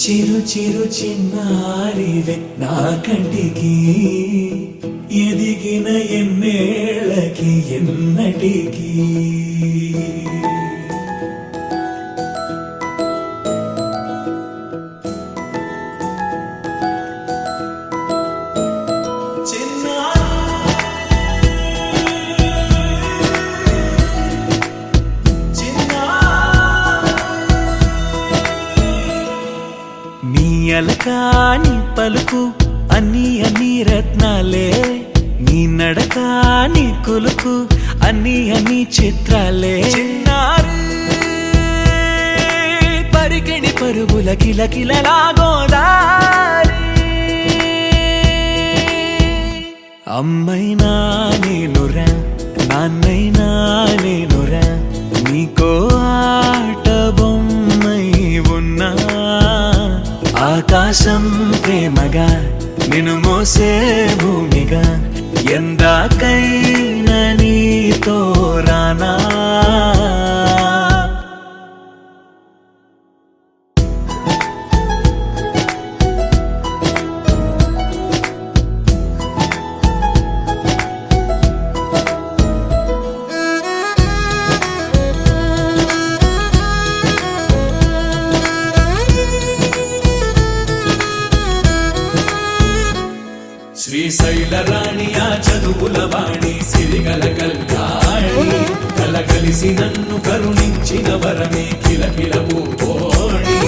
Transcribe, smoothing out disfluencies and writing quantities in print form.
చిరు చిరు చిన్నారివే నా కంటికి ఎదిగిన ఎన్నేళ్ళకి ఎన్నటికి అలకాని పలుకు అన్ని అన్ని రత్నాలే నీ నడకాని కులుకు అన్ని అన్ని చిత్రాలే చిన్నారు పరికిణి పరుగుల కిలకిలలాగోదారి అమ్మైనా నేనురా నాన్నైనా నేనురా నీకో ఆట బొమ్మై ఉన్నా ఆకాశం ప్రేమగా నిన్ను మోసే భూమిగా ఎందాకైనా నీతో రానా శ్రీశైల రాణియా చదువుల వాణి సిరిగల కల్యాణి కలగలిసి నన్ను కరుణించిన వరమే కిలకిల పూకోణి